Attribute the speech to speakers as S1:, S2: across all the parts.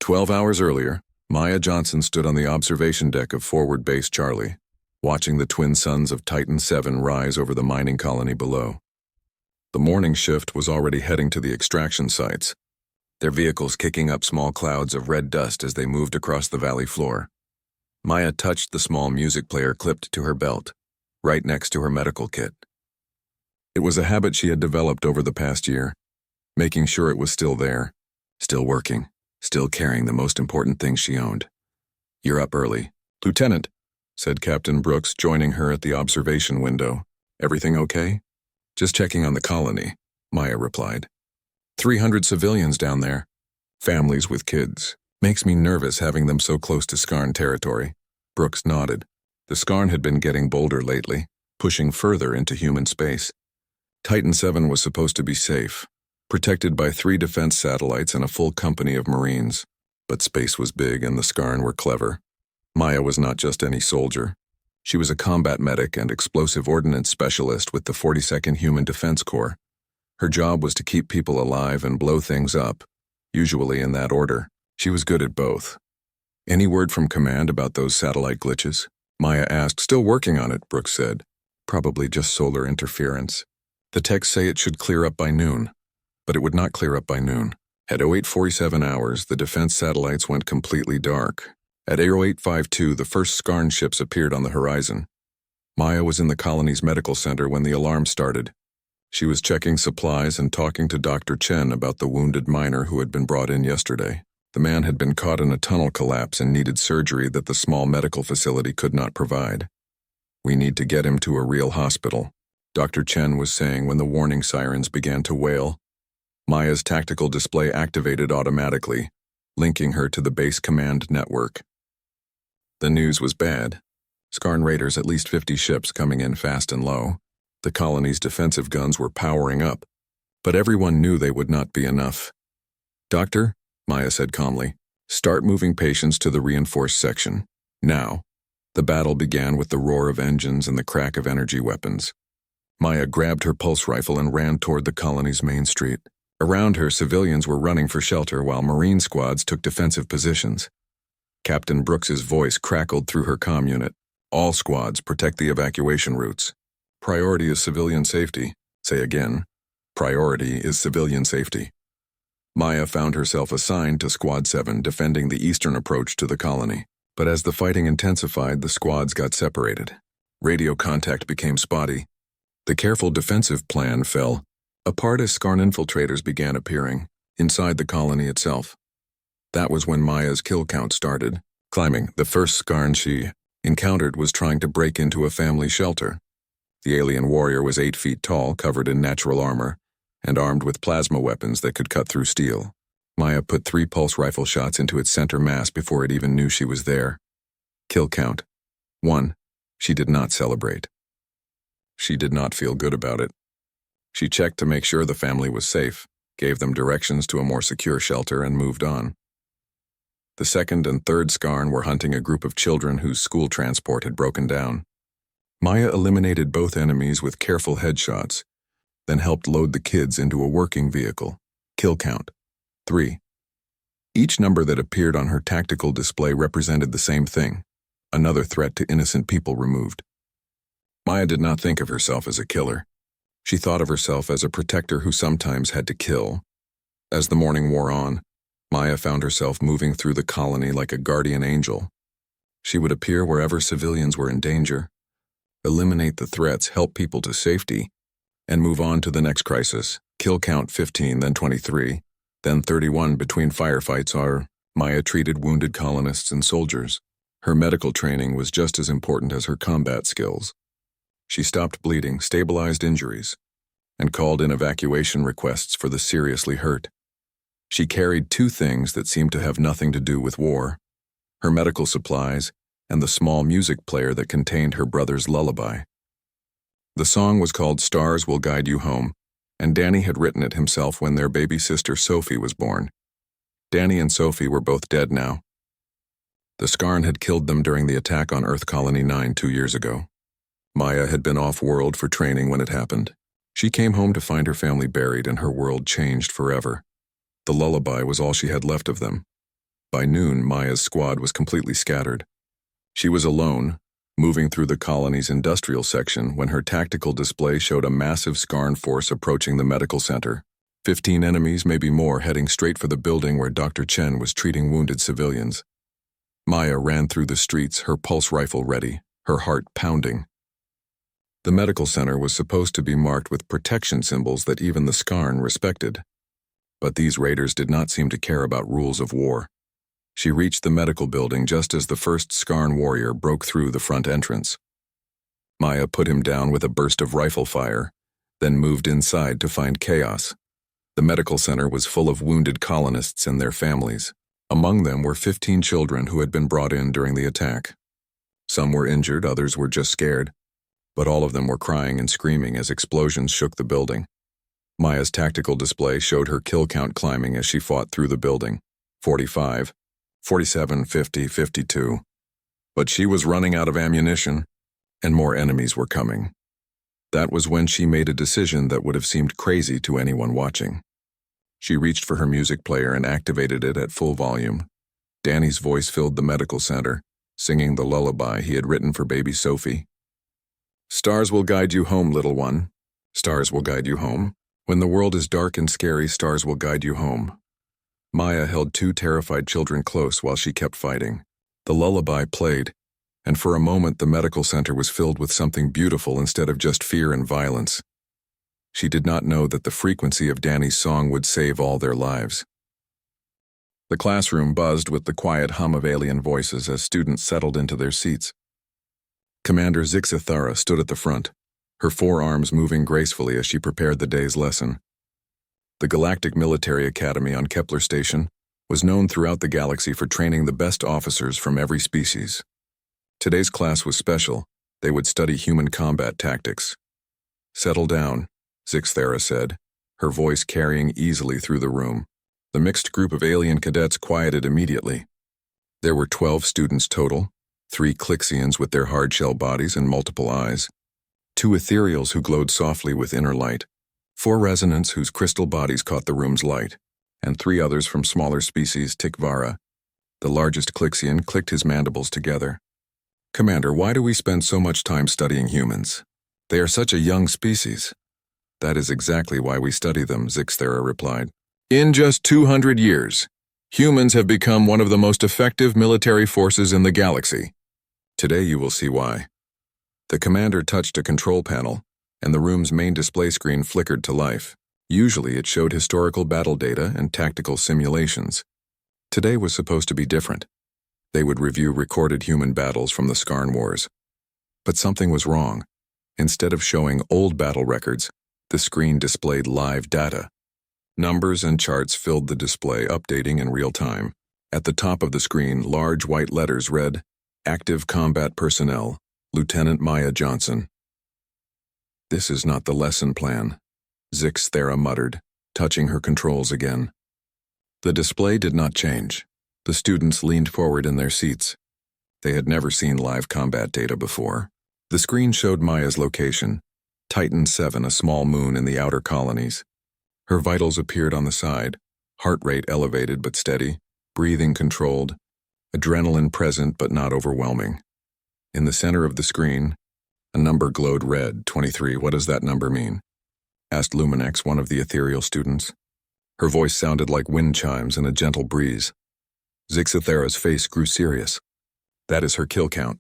S1: 12 hours earlier, Maya Johnson stood on the observation deck of Forward Base Charlie, watching the twin suns of Titan 7 rise over the mining colony below. The morning shift was already heading to the extraction sites, their vehicles kicking up small clouds of red dust as they moved across the valley floor. Maya touched the small music player clipped to her belt, right next to her medical kit. It was a habit she had developed over the past year, making sure it was still there, still working, still carrying the most important things she owned. "You're up early." "Lieutenant," said Captain Brooks, joining her at the observation window. "Everything okay?" "Just checking on the colony," Maya replied. 300 civilians down there. Families with kids. Makes me nervous having them so close to Skarn territory." Brooks nodded. The Skarn had been getting bolder lately, pushing further into human space. Titan 7 was supposed to be safe, protected by 3 defense satellites and a full company of Marines. But space was big and the Skarn were clever. Maya was not just any soldier. She was a combat medic and explosive ordnance specialist with the 42nd Human Defense Corps. Her job was to keep people alive and blow things up, usually in that order. She was good at both. "Any word from command about those satellite glitches?" Maya asked. "Still working on it," Brooks said. "Probably just solar interference. The techs say it should clear up by noon." But it would not clear up by noon. At 0847 hours, the defense satellites went completely dark. At 0852, the first Skarn ships appeared on the horizon. Maya was in the colony's medical center when the alarm started. She was checking supplies and talking to Dr. Chen about the wounded miner who had been brought in yesterday. The man had been caught in a tunnel collapse and needed surgery that the small medical facility could not provide. "We need to get him to a real hospital," Dr. Chen was saying when the warning sirens began to wail. Maya's tactical display activated automatically, linking her to the base command network. The news was bad. Skarn raiders, at least 50 ships coming in fast and low. The colony's defensive guns were powering up, but everyone knew they would not be enough. "Doctor," Maya said calmly, "start moving patients to the reinforced section. Now." The battle began with the roar of engines and the crack of energy weapons. Maya grabbed her pulse rifle and ran toward the colony's main street. Around her, civilians were running for shelter while Marine squads took defensive positions. Captain Brooks's voice crackled through her comm unit. "All squads, protect the evacuation routes. Priority is civilian safety." Say again. Priority is civilian safety. Maya found herself assigned to Squad 7, defending the eastern approach to the colony. But as the fighting intensified, the squads got separated. Radio contact became spotty. The careful defensive plan fell apart as Skarn infiltrators began appearing inside the colony itself. That was when Maya's kill count started climbing. The first Skarn she encountered was trying to break into a family shelter. The alien warrior was 8 feet tall, covered in natural armor, and armed with plasma weapons that could cut through steel. Maya put 3 pulse rifle shots into its center mass before it even knew she was there. Kill count 1. She did not celebrate. She did not feel good about it. She checked to make sure the family was safe, gave them directions to a more secure shelter, and moved on. The second and third Skarn were hunting a group of children whose school transport had broken down. Maya eliminated both enemies with careful headshots, then helped load the kids into a working vehicle. Kill count 3. Each number that appeared on her tactical display represented the same thing: another threat to innocent people removed. Maya did not think of herself as a killer. She thought of herself as a protector who sometimes had to kill. As the morning wore on, Maya found herself moving through the colony like a guardian angel. She would appear wherever civilians were in danger, eliminate the threats, help people to safety, and move on to the next crisis. Kill count 15, then 23, then 31 between firefights. Maya treated wounded colonists and soldiers. Her medical training was just as important as her combat skills. She stopped bleeding, stabilized injuries, and called in evacuation requests for the seriously hurt. She carried 2 things that seemed to have nothing to do with war: her medical supplies and the small music player that contained her brother's lullaby. The song was called "Stars Will Guide You Home," and Danny had written it himself when their baby sister Sophie was born. Danny and Sophie were both dead now. The Skarn had killed them during the attack on Earth Colony 9 2 years ago. Maya had been off-world for training when it happened. She came home to find her family buried and her world changed forever. The lullaby was all she had left of them. By noon, Maya's squad was completely scattered. She was alone, moving through the colony's industrial section when her tactical display showed a massive Skarn force approaching the medical center. 15 enemies, maybe more, heading straight for the building where Dr. Chen was treating wounded civilians. Maya ran through the streets, her pulse rifle ready, her heart pounding. The medical center was supposed to be marked with protection symbols that even the Skarn respected. But these raiders did not seem to care about rules of war. She reached the medical building just as the first Skarn warrior broke through the front entrance. Maya put him down with a burst of rifle fire, then moved inside to find chaos. The medical center was full of wounded colonists and their families. Among them were 15 children who had been brought in during the attack. Some were injured, others were just scared, but all of them were crying and screaming as explosions shook the building. Maya's tactical display showed her kill count climbing as she fought through the building. 45, 47, 50, 52. But she was running out of ammunition, and more enemies were coming. That was when she made a decision that would have seemed crazy to anyone watching. She reached for her music player and activated it at full volume. Danny's voice filled the medical center, singing the lullaby he had written for baby Sophie. Stars will guide you home, little one. Stars will guide you home. When the world is dark and scary, stars will guide you home. Maya held 2 terrified children close while she kept fighting. The lullaby played, and for a moment the medical center was filled with something beautiful instead of just fear and violence. She did not know that the frequency of Danny's song would save all their lives. The classroom buzzed with the quiet hum of alien voices as students settled into their seats. Commander Zixithara stood at the front, her forearms moving gracefully as she prepared the day's lesson. The Galactic Military Academy on Kepler Station was known throughout the galaxy for training the best officers from every species. Today's class was special. They would study human combat tactics. Settle down, Zixithara said, her voice carrying easily through the room. The mixed group of alien cadets quieted immediately. There were 12 students total, 3 Clixians with their hard-shell bodies and multiple eyes, 2 ethereals who glowed softly with inner light, 4 resonants whose crystal bodies caught the room's light, and 3 others from smaller species, Tikvara. The largest Clixian clicked his mandibles together. Commander, why do we spend so much time studying humans? They are such a young species. That is exactly why we study them, Zixithara replied. In just 200 years, humans have become one of the most effective military forces in the galaxy. Today you will see why. The commander touched a control panel, and the room's main display screen flickered to life. Usually it showed historical battle data and tactical simulations. Today was supposed to be different. They would review recorded human battles from the Skarn Wars. But something was wrong. Instead of showing old battle records, the screen displayed live data. Numbers and charts filled the display, updating in real time. At the top of the screen, large white letters read, Active Combat Personnel, Lieutenant Maya Johnson. This is not the lesson plan, Zixithara muttered, touching her controls again. The display did not change. The students leaned forward in their seats. They had never seen live combat data before. The screen showed Maya's location, Titan 7, a small moon in the outer colonies. Her vitals appeared on the side, heart rate elevated but steady, breathing controlled, adrenaline present but not overwhelming. In the center of the screen, a number glowed red, 23. What does that number mean? Asked Luminex, one of the ethereal students. Her voice sounded like wind chimes in a gentle breeze. Zixithara's face grew serious. That is her kill count.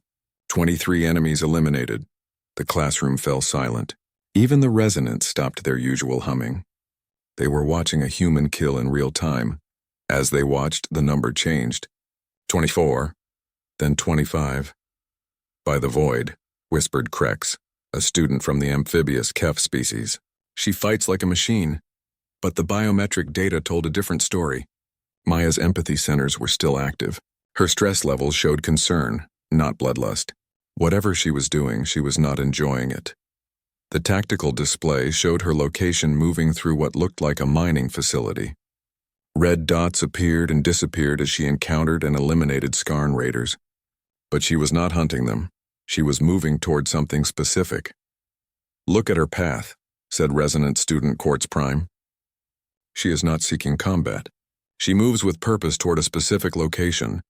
S1: 23 enemies eliminated. The classroom fell silent. Even the resonants stopped their usual humming. They were watching a human kill in real time. As they watched, the number changed. 24, then 25. By the void, whispered Krex, a student from the amphibious Kef species. She fights like a machine. But the biometric data told a different story. Maya's empathy centers were still active. Her stress levels showed concern, not bloodlust. Whatever she was doing, she was not enjoying it. The tactical display showed her location moving through what looked like a mining facility. Red dots appeared and disappeared as she encountered and eliminated Skarn raiders. But she was not hunting them. She was moving toward something specific. Look at her path, said Resonant Student Quartz Prime. She is not seeking combat. She moves with purpose toward a specific location.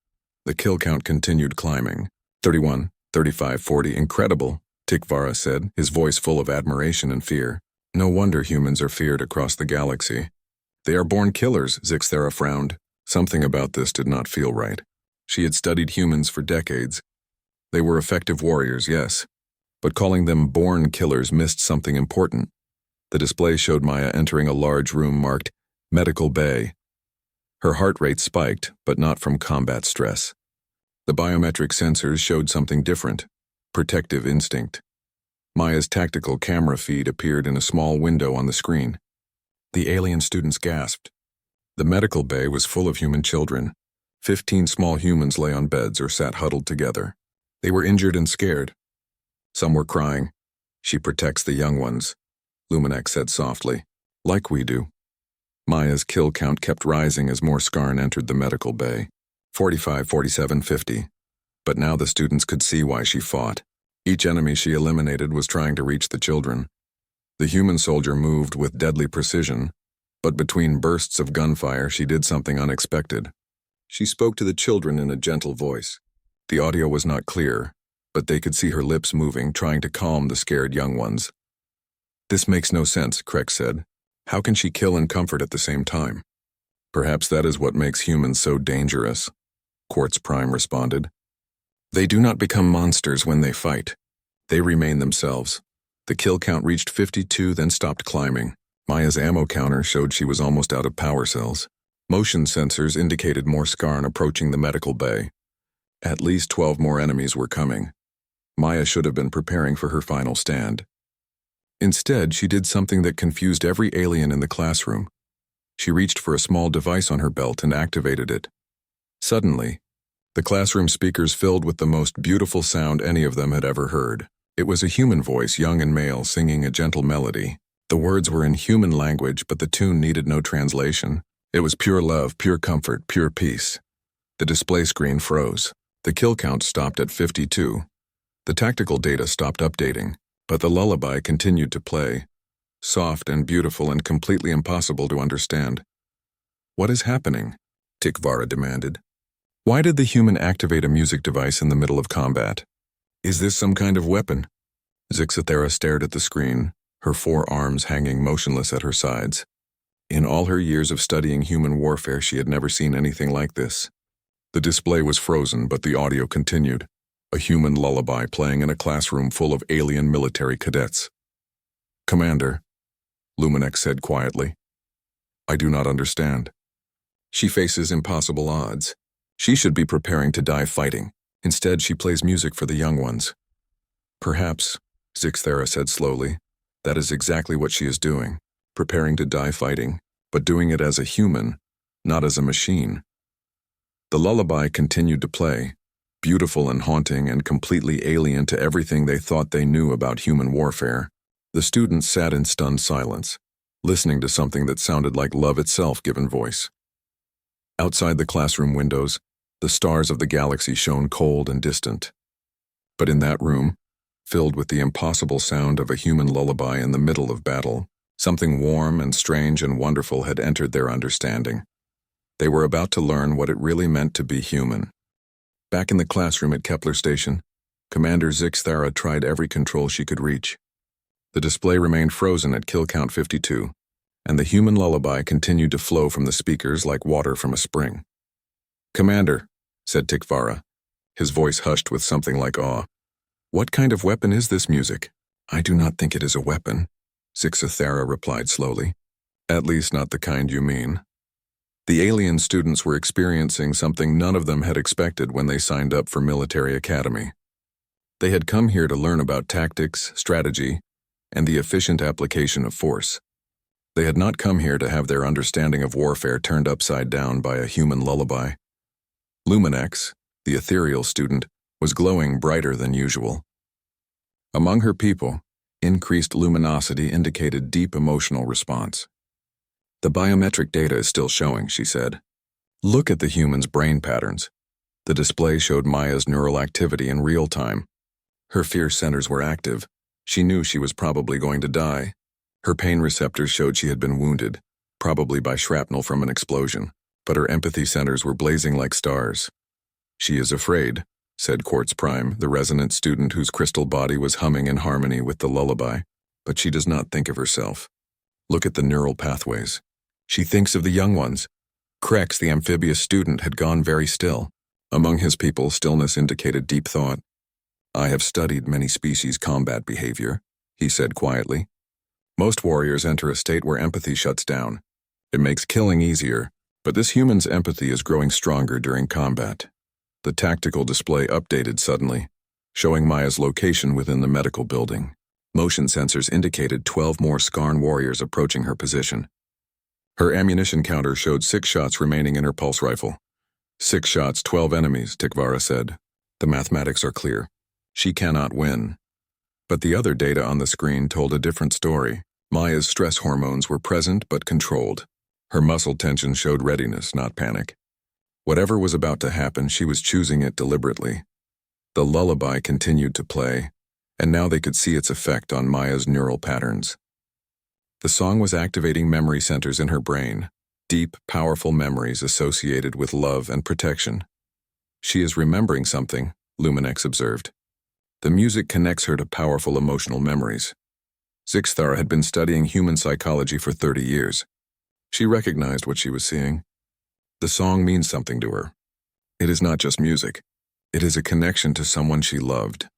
S1: The kill count continued climbing. 31, 35, 40. Incredible, Tikvara said, his voice full of admiration and fear. No wonder humans are feared across the galaxy. They are born killers, Zixthera frowned. Something about this did not feel right. She had studied humans for decades. They were effective warriors, yes, but calling them born killers missed something important. The display showed Maya entering a large room marked Medical Bay. Her heart rate spiked, but not from combat stress. The biometric sensors showed something different, protective instinct. Maya's tactical camera feed appeared in a small window on the screen. The alien students gasped. The medical bay was full of human children. 15 small humans lay on beds or sat huddled together. They were injured and scared. Some were crying. She protects the young ones, Luminax said softly. Like we do. Maya's kill count kept rising as more Skarn entered the medical bay. 45, 47, 50. But now the students could see why she fought. Each enemy she eliminated was trying to reach the children. The human soldier moved with deadly precision, but between bursts of gunfire she did something unexpected. She spoke to the children in a gentle voice. The audio was not clear, but they could see her lips moving, trying to calm the scared young ones. This makes no sense, Krek said. How can she kill and comfort at the same time? Perhaps that is what makes humans so dangerous, Quartz Prime responded. They do not become monsters when they fight. They remain themselves. The kill count reached 52, then stopped climbing. Maya's ammo counter showed she was almost out of power cells. Motion sensors indicated more Skarn approaching the medical bay. At least 12 more enemies were coming. Maya should have been preparing for her final stand. Instead, she did something that confused every alien in the classroom. She reached for a small device on her belt and activated it. Suddenly, the classroom speakers filled with the most beautiful sound any of them had ever heard. It was a human voice, young and male, singing a gentle melody. The words were in human language, but the tune needed no translation. It was pure love, pure comfort, pure peace. The display screen froze. The kill count stopped at 52. The tactical data stopped updating, but the lullaby continued to play, soft and beautiful and completely impossible to understand. What is happening? Tikvara demanded. Why did the human activate a music device in the middle of combat? Is this some kind of weapon? Zixithera stared at the screen, her 4 arms hanging motionless at her sides. In all her years of studying human warfare, she had never seen anything like this. The display was frozen, but the audio continued. A human lullaby playing in a classroom full of alien military cadets. Commander, Luminax said quietly. I do not understand. She faces impossible odds. She should be preparing to die fighting. Instead, she plays music for the young ones. Perhaps, Zixthera said slowly, that is exactly what she is doing. Preparing to die fighting, but doing it as a human, not as a machine. The lullaby continued to play, beautiful and haunting and completely alien to everything they thought they knew about human warfare. The students sat in stunned silence, listening to something that sounded like love itself given voice. Outside the classroom windows, the stars of the galaxy shone cold and distant. But in that room, filled with the impossible sound of a human lullaby in the middle of battle, something warm and strange and wonderful had entered their understanding. They were about to learn what it really meant to be human. Back in the classroom at Kepler Station, Commander Zixthera tried every control she could reach. The display remained frozen at kill count 52, and the human lullaby continued to flow from the speakers like water from a spring. Commander, said Tikvara, his voice hushed with something like awe. What kind of weapon is this music? I do not think it is a weapon, Zixithera replied slowly. At least not the kind you mean. The alien students were experiencing something none of them had expected when they signed up for military academy. They had come here to learn about tactics, strategy, and the efficient application of force. They had not come here to have their understanding of warfare turned upside down by a human lullaby. Luminax, the ethereal student, was glowing brighter than usual. Among her people, increased luminosity indicated deep emotional response. The biometric data is still showing, she said. Look at the human's brain patterns. The display showed Maya's neural activity in real time. Her fear centers were active. She knew she was probably going to die. Her pain receptors showed she had been wounded, probably by shrapnel from an explosion. but her empathy centers were blazing like stars. "She is afraid," said Quartz Prime, the resonant student whose crystal body was humming in harmony with the lullaby, "but she does not think of herself. Look at the neural pathways. She thinks of the young ones." Krex, the amphibious student, had gone very still. Among his people, stillness indicated deep thought. "I have studied many species' combat behavior," he said quietly. "Most warriors enter a state where empathy shuts down. It makes killing easier, but this human's empathy is growing stronger during combat." The tactical display updated suddenly, showing Maya's location within the medical building. Motion sensors indicated 12 more Skarn warriors approaching her position. Her ammunition counter showed 6 shots remaining in her pulse rifle. 6 shots, 12 enemies, Tikvara said. "The mathematics are clear. She cannot win." But the other data on the screen told a different story. Maya's stress hormones were present but controlled. Her muscle tension showed readiness, not panic. Whatever was about to happen, she was choosing it deliberately. The lullaby continued to play, and now they could see its effect on Maya's neural patterns. The song was activating memory centers in her brain, deep, powerful memories associated with love and protection. "She is remembering something," Luminex observed. "The music connects her to powerful emotional memories." Zixthara had been studying human psychology for 30 years. She recognized what she was seeing. The song means something to her. It is not just music. It is a connection to someone she loved.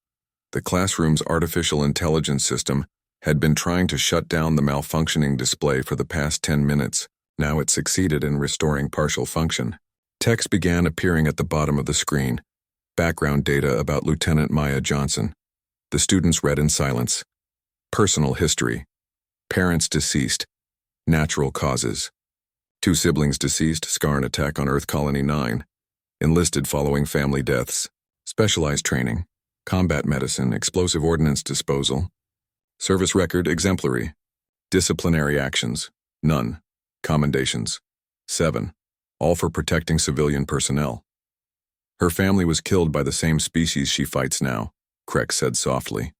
S1: The classroom's artificial intelligence system had been trying to shut down the malfunctioning display for the past 10 minutes. Now it succeeded in restoring partial function. Text began appearing at the bottom of the screen. Background data about Lieutenant Maya Johnson. The students read in silence. Personal history. Parents deceased. Natural causes. 2 siblings deceased, Skarn attack on Earth Colony 9. Enlisted following family deaths. Specialized training. Combat medicine, explosive ordnance disposal. Service record exemplary. Disciplinary actions, none. Commendations, 7. All for protecting civilian personnel. Her family was killed by the same species she fights now, Krex said softly.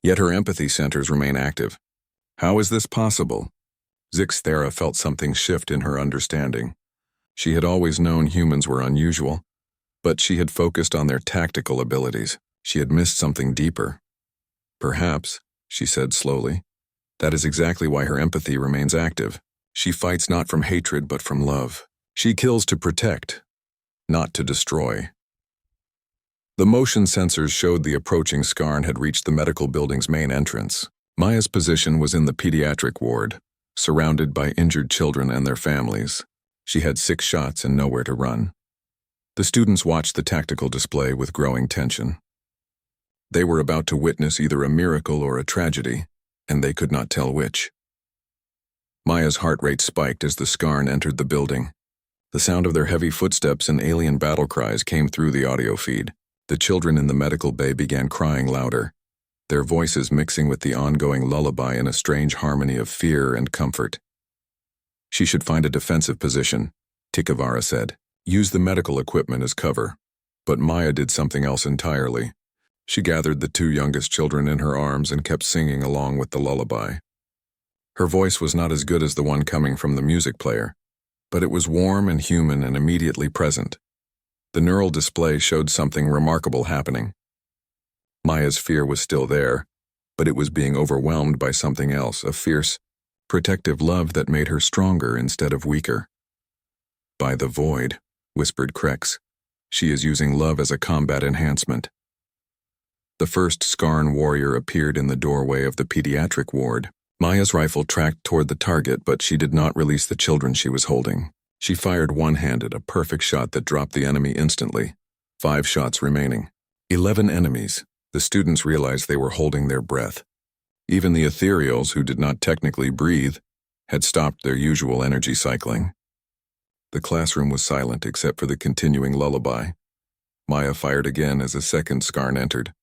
S1: Yet her empathy centers remain active. How is this possible? Zixthara felt something shift in her understanding. She had always known humans were unusual, but she had focused on their tactical abilities. She had missed something deeper. "Perhaps," she said slowly, "that is exactly why her empathy remains active. She fights not from hatred but from love. She kills to protect, not to destroy." The motion sensors showed the approaching Skarn had reached the medical building's main entrance. Maya's position was in the pediatric ward, surrounded by injured children and their families. She had 6 shots and nowhere to run. The students watched the tactical display with growing tension. They were about to witness either a miracle or a tragedy, and they could not tell which. Maya's heart rate spiked as the Skarn entered the building. The sound of their heavy footsteps and alien battle cries came through the audio feed. The children in the medical bay began crying louder, their voices mixing with the ongoing lullaby in a strange harmony of fear and comfort. "She should find a defensive position," Tikvara said. "Use the medical equipment as cover." But Maya did something else entirely. She gathered the 2 youngest children in her arms and kept singing along with the lullaby. Her voice was not as good as the one coming from the music player, but it was warm and human and immediately present. The neural display showed something remarkable happening. Maya's fear was still there, but it was being overwhelmed by something else, a fierce, protective love that made her stronger instead of weaker. "By the void," whispered Krex. "She is using love as a combat enhancement." The first Skarn warrior appeared in the doorway of the pediatric ward. Maya's rifle tracked toward the target, but she did not release the children she was holding. She fired one-handed, a perfect shot that dropped the enemy instantly. 5 shots remaining. 11 enemies. The students realized they were holding their breath. Even the ethereals, who did not technically breathe, had stopped their usual energy cycling. The classroom was silent except for the continuing lullaby. Maya fired again as a second Skarn entered.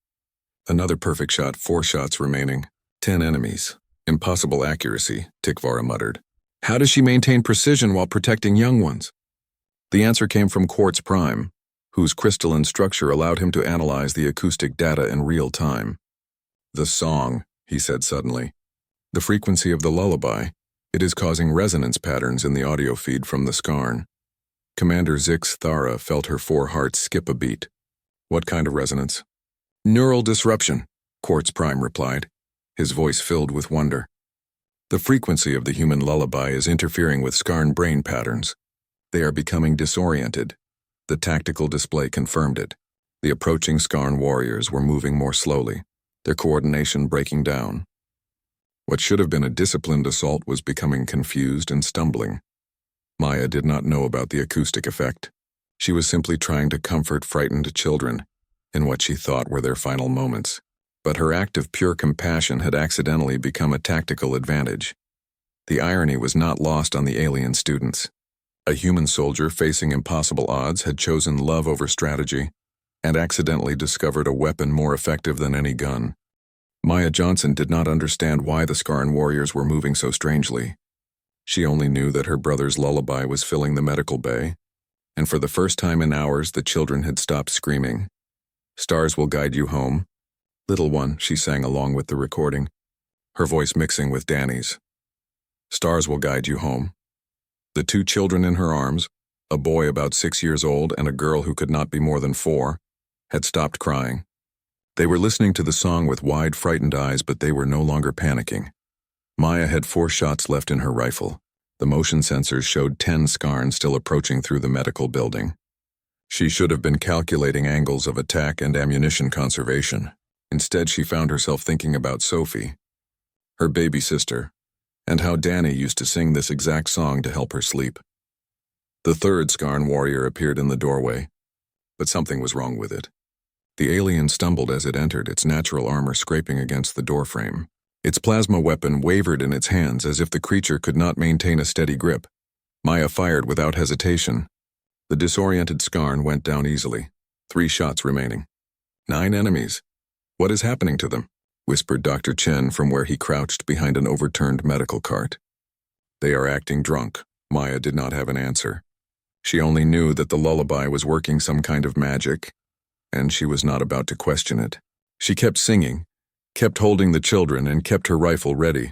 S1: Another perfect shot, 4 shots remaining. 10 enemies. Impossible accuracy, Tikvara muttered. How does she maintain precision while protecting young ones? The answer came from Quartz Prime, whose crystalline structure allowed him to analyze the acoustic data in real time. The song, he said suddenly. The frequency of the lullaby. It is causing resonance patterns in the audio feed from the Skarn. Commander Zix Thara felt her 4 hearts skip a beat. What kind of resonance? Neural disruption, Quartz Prime replied, his voice filled with wonder. The frequency of the human lullaby is interfering with Skarn brain patterns. They are becoming disoriented. The tactical display confirmed it. The approaching Skarn warriors were moving more slowly, their coordination breaking down. What should have been a disciplined assault was becoming confused and stumbling. Maya did not know about the acoustic effect. She was simply trying to comfort frightened children in what she thought were their final moments. But her act of pure compassion had accidentally become a tactical advantage. The irony was not lost on the alien students. A human soldier facing impossible odds had chosen love over strategy and accidentally discovered a weapon more effective than any gun. Maya Johnson did not understand why the Skarn warriors were moving so strangely. She only knew that her brother's lullaby was filling the medical bay, and for the first time in hours the children had stopped screaming. Stars will guide you home, little one, she sang along with the recording, her voice mixing with Danny's. Stars will guide you home. The 2 children in her arms, a boy about 6 years old and a girl who could not be more than 4, had stopped crying. They were listening to the song with wide, frightened eyes, but they were no longer panicking. Maya had 4 shots left in her rifle. The motion sensors showed 10 Skarn still approaching through the medical building. She should have been calculating angles of attack and ammunition conservation. Instead, she found herself thinking about Sophie, her baby sister, and how Danny used to sing this exact song to help her sleep. The 3rd Skarn warrior appeared in the doorway, but something was wrong with it. The alien stumbled as it entered, its natural armor scraping against the doorframe. Its plasma weapon wavered in its hands as if the creature could not maintain a steady grip. Maya fired without hesitation. The disoriented Skarn went down easily. 3 shots remaining. 9 enemies. What is happening to them? Whispered Dr. Chen from where he crouched behind an overturned medical cart. They are acting drunk. Maya did not have an answer. She only knew that the lullaby was working some kind of magic, and she was not about to question it. She kept singing, kept holding the children, and kept her rifle ready.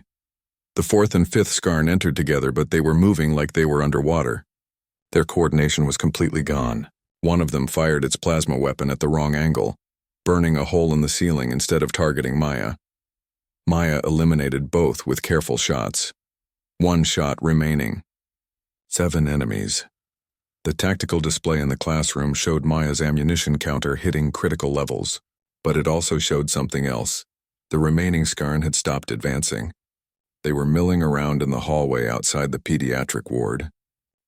S1: The 4th and 5th Skarn entered together, but they were moving like they were underwater. Their coordination was completely gone. One of them fired its plasma weapon at the wrong angle, burning a hole in the ceiling instead of targeting Maya. Maya eliminated both with careful shots. 1 shot remaining. 7 enemies. The tactical display in the classroom showed Maya's ammunition counter hitting critical levels, but it also showed something else. The remaining Skarn had stopped advancing. They were milling around in the hallway outside the pediatric ward,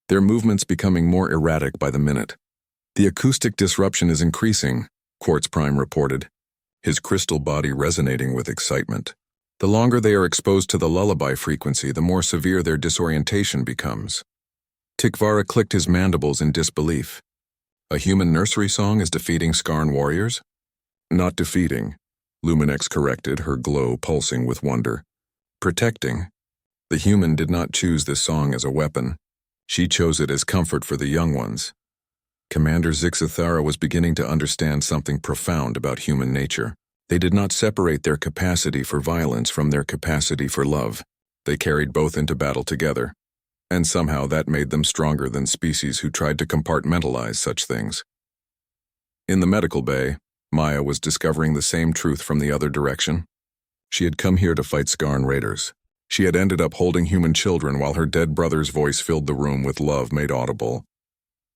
S1: their movements becoming more erratic by the minute. The acoustic disruption is increasing, Quartz Prime reported, his crystal body resonating with excitement. The longer they are exposed to the lullaby frequency, the more severe their disorientation becomes. Tikvara clicked his mandibles in disbelief. A human nursery song is defeating Skarn warriors? Not defeating, Luminex corrected, her glow pulsing with wonder. Protecting. The human did not choose this song as a weapon. She chose it as comfort for the young ones. Commander Zixathara was beginning to understand something profound about human nature. They did not separate their capacity for violence from their capacity for love. They carried both into battle together. And somehow that made them stronger than species who tried to compartmentalize such things. In the medical bay, Maya was discovering the same truth from the other direction. She had come here to fight Skarn raiders. She had ended up holding human children while her dead brother's voice filled the room with love made audible.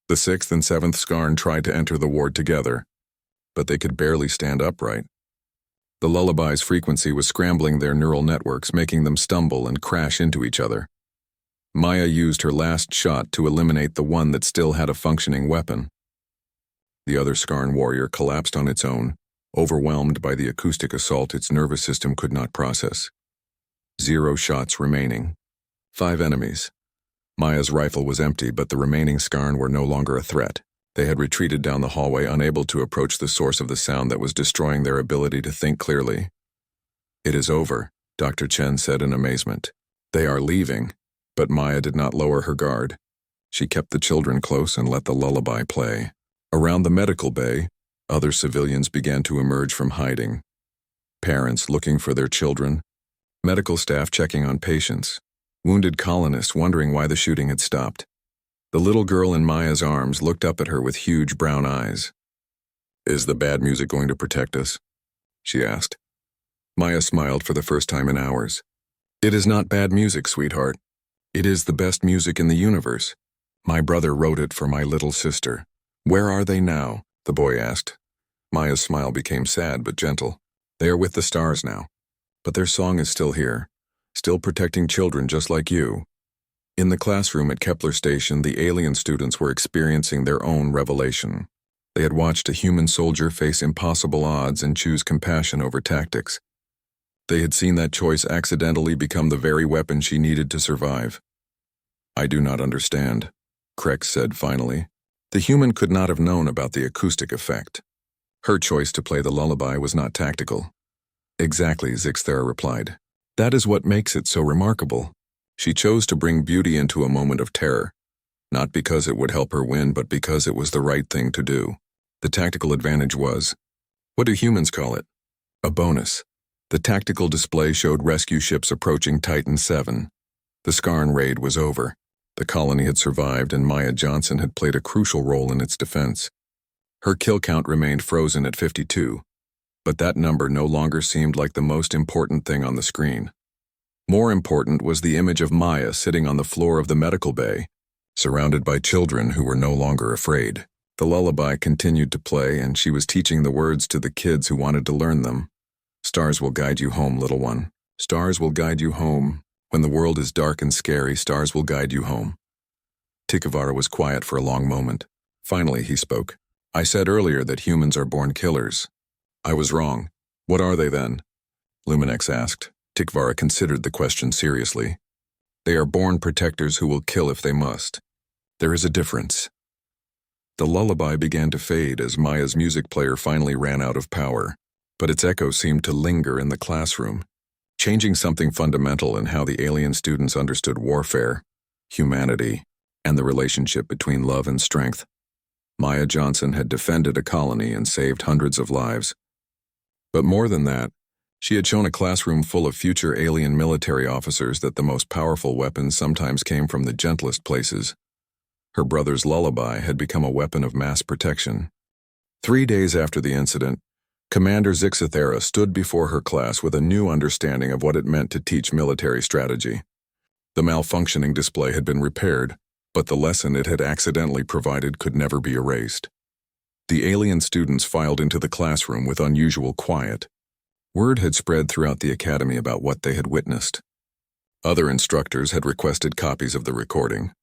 S1: The 6th and 7th Skarn tried to enter the ward together, but they could barely stand upright. The lullaby's frequency was scrambling their neural networks, making them stumble and crash into each other. Maya used her last shot to eliminate the one that still had a functioning weapon. The other Skarn warrior collapsed on its own, overwhelmed by the acoustic assault its nervous system could not process. 0 shots remaining. 5 enemies. Maya's rifle was empty, but the remaining Skarn were no longer a threat. They had retreated down the hallway, unable to approach the source of the sound that was destroying their ability to think clearly. It is over, Dr. Chen said in amazement. They are leaving. But Maya did not lower her guard. She kept the children close and let the lullaby play. Around the medical bay, other civilians began to emerge from hiding. Parents looking for their children, medical staff checking on patients, wounded colonists wondering why the shooting had stopped. The little girl in Maya's arms looked up at her with huge brown eyes. "Is the bad music going to protect us?" she asked. Maya smiled for the first time in hours. "It is not bad music, sweetheart. It is the best music in the universe. My brother wrote it for my little sister." "Where are they now?" the boy asked. Maya's smile became sad but gentle. "They are with the stars now. But their song is still here, still protecting children just like you." In the classroom at Kepler Station, the alien students were experiencing their own revelation. They had watched a human soldier face impossible odds and choose compassion over tactics. They had seen that choice accidentally become the very weapon she needed to survive. "I do not understand," Krex said finally. The human could not have known about the acoustic effect. Her choice to play the lullaby was not tactical. "Exactly," Zixthera replied. "That is what makes it so remarkable. She chose to bring beauty into a moment of terror, not because it would help her win, but because it was the right thing to do." The tactical advantage was, what do humans call it? A bonus. The tactical display showed rescue ships approaching Titan 7. The Skarn raid was over. The colony had survived, and Maya Johnson had played a crucial role in its defense. Her kill count remained frozen at 52, but that number no longer seemed like the most important thing on the screen. More important was the image of Maya sitting on the floor of the medical bay, surrounded by children who were no longer afraid. The lullaby continued to play, and she was teaching the words to the kids who wanted to learn them. "Stars will guide you home, little one. Stars will guide you home. When the world is dark and scary, stars will guide you home." Tikavara was quiet for a long moment. Finally, he spoke. "I said earlier that humans are born killers. I was wrong. What are they then?" Luminex asked. Tikavara considered the question seriously. "They are born protectors who will kill if they must. There is a difference." The lullaby began to fade as Maya's music player finally ran out of power, but its echo seemed to linger in the classroom, changing something fundamental in how the alien students understood warfare, humanity, and the relationship between love and strength. Maya Johnson had defended a colony and saved hundreds of lives. But more than that, she had shown a classroom full of future alien military officers that the most powerful weapons sometimes came from the gentlest places. Her brother's lullaby had become a weapon of mass protection. 3 days after the incident, Commander Zixthera stood before her class with a new understanding of what it meant to teach military strategy. The malfunctioning display had been repaired, but the lesson it had accidentally provided could never be erased. The alien students filed into the classroom with unusual quiet. Word had spread throughout the academy about what they had witnessed. Other instructors had requested copies of the recording.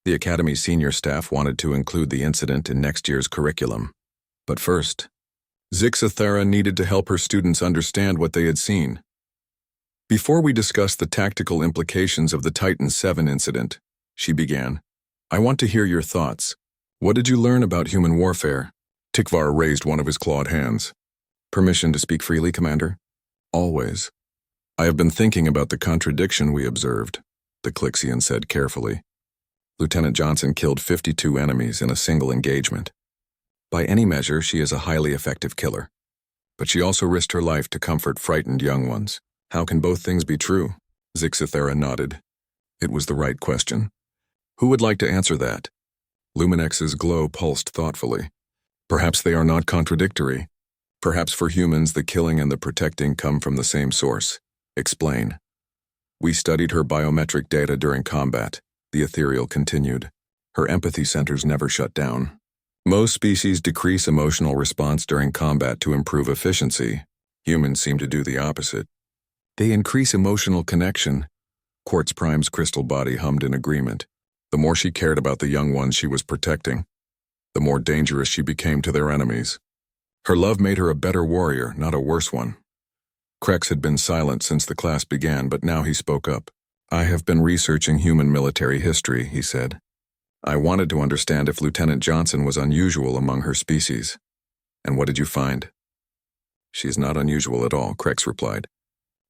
S1: The academy's senior staff wanted to include the incident in next year's curriculum. But first, Zixthera needed to help her students understand what they had seen. "Before we discuss the tactical implications of the Titan 7 incident," she began, "I want to hear your thoughts. What did you learn about human warfare?" Tikvar raised one of his clawed hands. "Permission to speak freely, Commander?" "Always." "I have been thinking about the contradiction we observed," the Clixian said carefully. "Lieutenant Johnson killed 52 enemies in a single engagement. By any measure, she is a highly effective killer. But she also risked her life to comfort frightened young ones. How can both things be true?" Zixthera nodded. It was the right question. Who would like to answer that? Luminex's glow pulsed thoughtfully. "Perhaps they are not contradictory. Perhaps for humans the killing and the protecting come from the same source. Explain." "We studied her biometric data during combat," the ethereal continued. "Her empathy centers never shut down. Most species decrease emotional response during combat to improve efficiency. Humans seem to do the opposite. They increase emotional connection." Quartz Prime's crystal body hummed in agreement. The more she cared about the young ones she was protecting, the more dangerous she became to their enemies. Her love made her a better warrior, not a worse one. Krex had been silent since the class began, but now he spoke up. "I have been researching human military history," he said. "I wanted to understand if Lieutenant Johnson was unusual among her species. And what did you find?" "She is not unusual at all," Krex replied.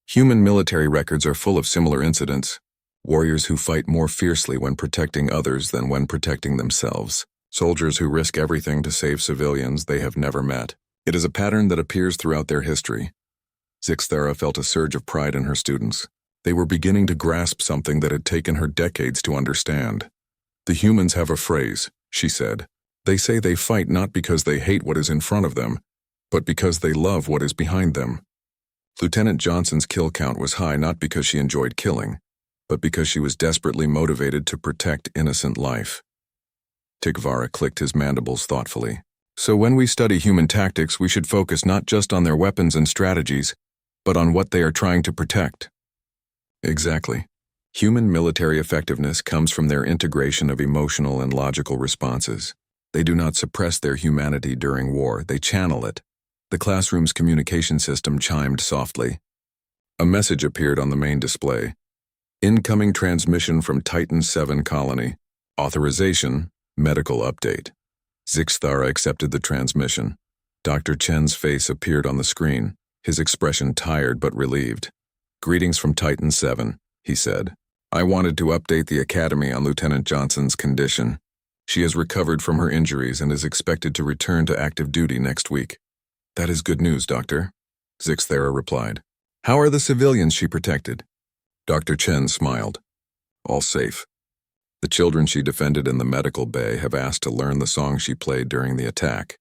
S1: "Human military records are full of similar incidents. Warriors who fight more fiercely when protecting others than when protecting themselves. Soldiers who risk everything to save civilians they have never met. It is a pattern that appears throughout their history." Zixthera felt a surge of pride in her students. They were beginning to grasp something that had taken her decades to understand. The humans have a phrase, she said. They say they fight not because they hate what is in front of them, but because they love what is behind them. Lieutenant Johnson's kill count was high not because she enjoyed killing, but because she was desperately motivated to protect innocent life. Tikvara clicked his mandibles thoughtfully. So when we study human tactics, we should focus not just on their weapons and strategies, but on what they are trying to protect. Exactly. Human military effectiveness comes from their integration of emotional and logical responses. They do not suppress their humanity during war, they channel it. The classroom's communication system chimed softly. A message appeared on the main display. Incoming transmission from Titan 7 colony. Authorization, medical update. Zixthara accepted the transmission. Dr. Chen's face appeared on the screen, his expression tired but relieved. Greetings from Titan 7, he said. I wanted to update the Academy on Lieutenant Johnson's condition. She has recovered from her injuries and is expected to return to active duty next week. That is good news, Doctor, Zixthara replied. How are the civilians she protected? Dr. Chen smiled. All safe. The children she defended in the medical bay have asked to learn the song she played during the attack.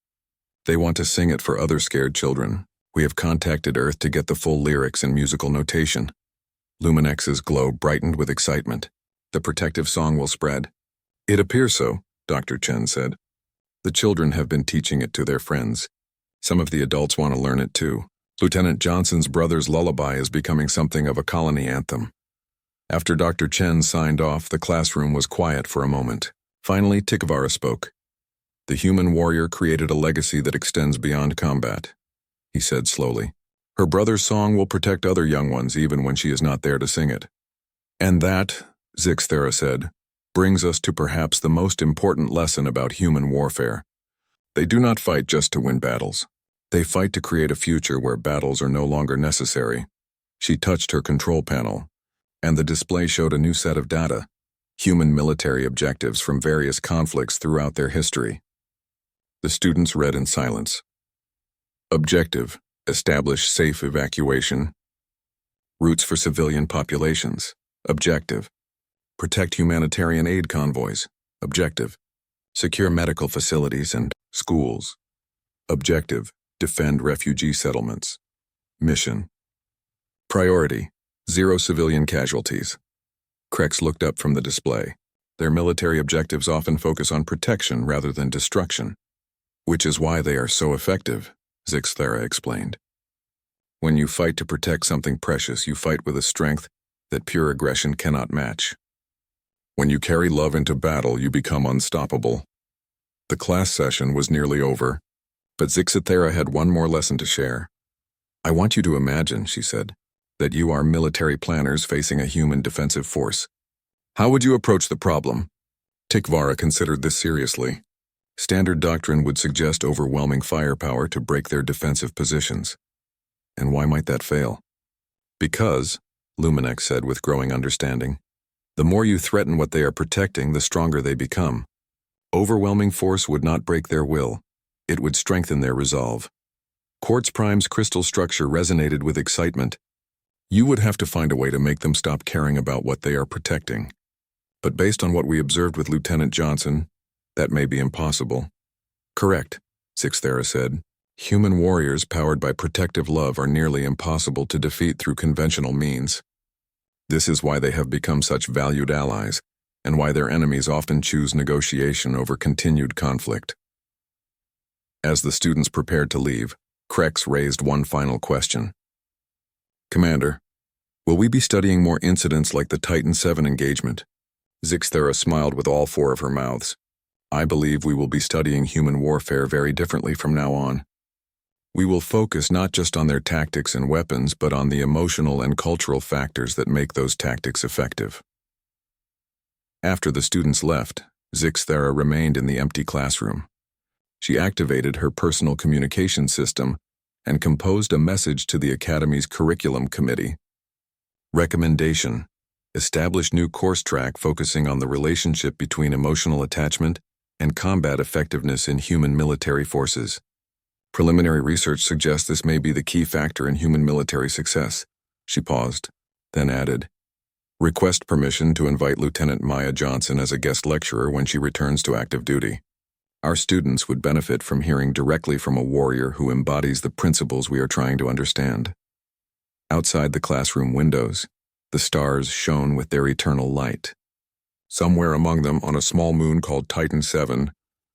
S1: They want to sing it for other scared children. We have contacted Earth to get the full lyrics and musical notation. Luminex's glow brightened with excitement. The protective song will spread. It appears so, Dr. Chen said. The children have been teaching it to their friends. Some of the adults want to learn it too. Lieutenant Johnson's brother's lullaby is becoming something of a colony anthem. After Dr. Chen signed off, the classroom was quiet for a moment. Finally, Tikvara spoke. The human warrior created a legacy that extends beyond combat, he said slowly. Her brother's song will protect other young ones even when she is not there to sing it. And that, Zixthara said, brings us to perhaps the most important lesson about human warfare. They do not fight just to win battles. They fight to create a future where battles are no longer necessary. She touched her control panel, and the display showed a new set of data, human military objectives from various conflicts throughout their history. The students read in silence. Objective: establish safe evacuation. Routes for civilian populations. Objective: protect humanitarian aid convoys. Objective: secure medical facilities and schools. Objective: defend refugee settlements. Mission. Priority: 0 civilian casualties. Krex looked up from the display. Their military objectives often focus on protection rather than destruction, which is why they are so effective, Zixthara explained. When you fight to protect something precious, you fight with a strength that pure aggression cannot match. When you carry love into battle, you become unstoppable. The class session was nearly over, but Zixthara had one more lesson to share. I want you to imagine, she said, that you are military planners facing a human defensive force. How would you approach the problem? Tikvara considered this seriously. Standard doctrine would suggest overwhelming firepower to break their defensive positions. And why might that fail? Because, Luminex said with growing understanding, the more you threaten what they are protecting, the stronger they become. Overwhelming force would not break their will. It would strengthen their resolve. Quartz Prime's crystal structure resonated with excitement. You would have to find a way to make them stop caring about what they are protecting. But based on what we observed with Lieutenant Johnson, that may be impossible. Correct, Zixthara said. Human warriors powered by protective love are nearly impossible to defeat through conventional means. This is why they have become such valued allies, and why their enemies often choose negotiation over continued conflict. As the students prepared to leave, Krex raised one final question. Commander, will we be studying more incidents like the Titan 7 engagement? Zixthara smiled with all 4 of her mouths. I believe we will be studying human warfare very differently from now on. We will focus not just on their tactics and weapons, but on the emotional and cultural factors that make those tactics effective. After the students left, Zixthara remained in the empty classroom. She activated her personal communication system and composed a message to the Academy's curriculum committee. Recommendation: establish new course track focusing on the relationship between emotional attachment and combat effectiveness in human military forces. Preliminary research suggests this may be the key factor in human military success. She paused, then added, Request permission to invite Lieutenant Maya Johnson as a guest lecturer when she returns to active duty. Our students would benefit from hearing directly from a warrior who embodies the principles we are trying to understand. Outside the classroom windows, the stars shone with their eternal light. Somewhere among them, on a small moon called Titan 7,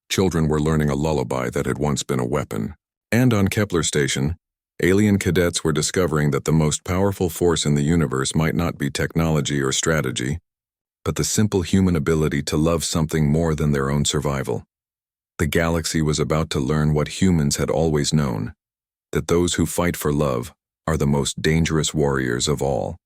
S1: children were learning a lullaby that had once been a weapon. And on Kepler Station, alien cadets were discovering that the most powerful force in the universe might not be technology or strategy, but the simple human ability to love something more than their own survival. The galaxy was about to learn what humans had always known, that those who fight for love are the most dangerous warriors of all.